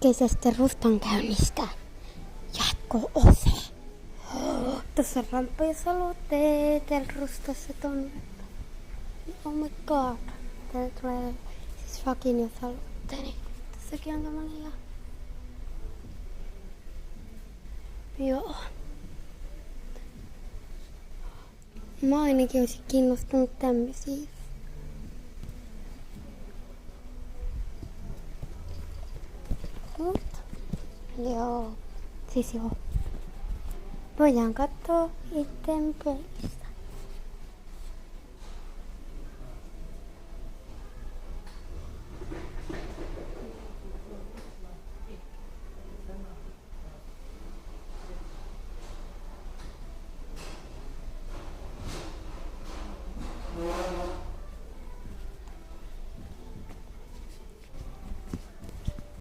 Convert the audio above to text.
äskeisestä rustan käynnistä jatko-osa. Tuossa on ramppa, jos haluat rustassa tonne. Oh my god. Täällä tulee siis fucking, jos haluatte, niin tässäkin on tommonen ja... Joo. Mä ainakin olisin kiinnostunut tämmösiä. Joo. Siis joo. Voidaan katsoa itteen pelistä.